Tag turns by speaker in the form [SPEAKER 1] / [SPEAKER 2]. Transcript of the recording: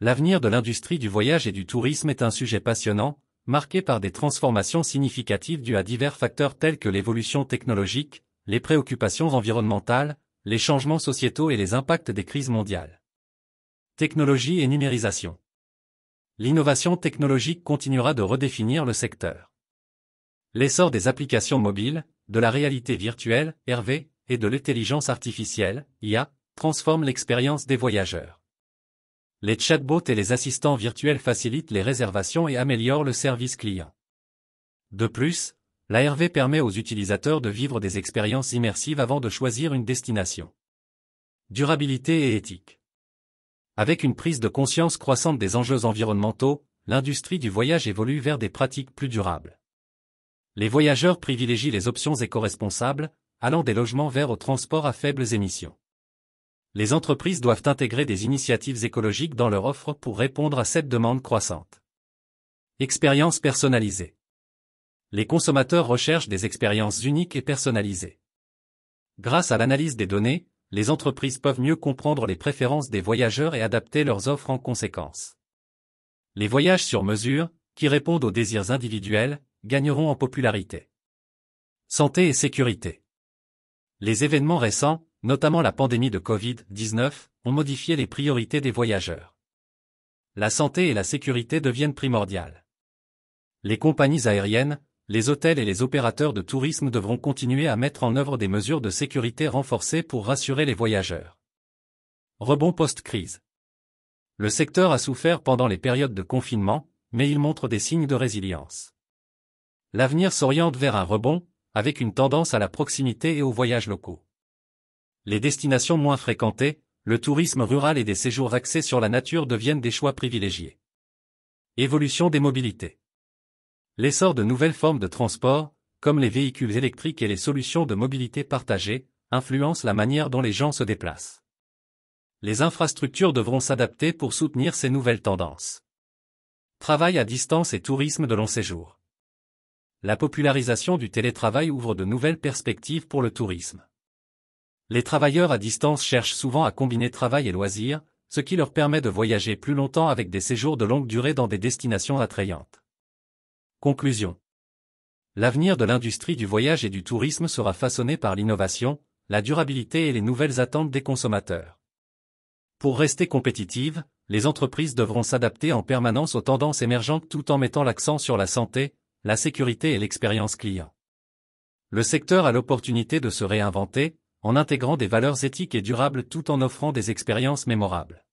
[SPEAKER 1] L'avenir de l'industrie du voyage et du tourisme est un sujet passionnant, marqué par des transformations significatives dues à divers facteurs tels que l'évolution technologique, les préoccupations environnementales, les changements sociétaux et les impacts des crises mondiales. Technologie et numérisation. L'innovation technologique continuera de redéfinir le secteur. L'essor des applications mobiles, de la réalité virtuelle, RV, et de l'intelligence artificielle, IA, transforme l'expérience des voyageurs. Les chatbots et les assistants virtuels facilitent les réservations et améliorent le service client. De plus, la RV permet aux utilisateurs de vivre des expériences immersives avant de choisir une destination. Durabilité et éthique. Avec une prise de conscience croissante des enjeux environnementaux, l'industrie du voyage évolue vers des pratiques plus durables. Les voyageurs privilégient les options éco-responsables, allant des logements vers au transport à faibles émissions. Les entreprises doivent intégrer des initiatives écologiques dans leur offre pour répondre à cette demande croissante. Expérience personnalisée. Les consommateurs recherchent des expériences uniques et personnalisées. Grâce à l'analyse des données, les entreprises peuvent mieux comprendre les préférences des voyageurs et adapter leurs offres en conséquence. Les voyages sur mesure, qui répondent aux désirs individuels, gagneront en popularité. Santé et sécurité. Les événements récents, notamment la pandémie de Covid-19, ont modifié les priorités des voyageurs. La santé et la sécurité deviennent primordiales. Les compagnies aériennes, les hôtels et les opérateurs de tourisme devront continuer à mettre en œuvre des mesures de sécurité renforcées pour rassurer les voyageurs. Rebond post-crise. Le secteur a souffert pendant les périodes de confinement, mais il montre des signes de résilience. L'avenir s'oriente vers un rebond, avec une tendance à la proximité et aux voyages locaux. Les destinations moins fréquentées, le tourisme rural et des séjours axés sur la nature deviennent des choix privilégiés. Évolution des mobilités. L'essor de nouvelles formes de transport, comme les véhicules électriques et les solutions de mobilité partagée, influence la manière dont les gens se déplacent. Les infrastructures devront s'adapter pour soutenir ces nouvelles tendances. Travail à distance et tourisme de long séjour. La popularisation du télétravail ouvre de nouvelles perspectives pour le tourisme. Les travailleurs à distance cherchent souvent à combiner travail et loisirs, ce qui leur permet de voyager plus longtemps avec des séjours de longue durée dans des destinations attrayantes. Conclusion. L'avenir de l'industrie du voyage et du tourisme sera façonné par l'innovation, la durabilité et les nouvelles attentes des consommateurs. Pour rester compétitives, les entreprises devront s'adapter en permanence aux tendances émergentes tout en mettant l'accent sur la santé, la sécurité et l'expérience client. Le secteur a l'opportunité de se réinventer, en intégrant des valeurs éthiques et durables tout en offrant des expériences mémorables.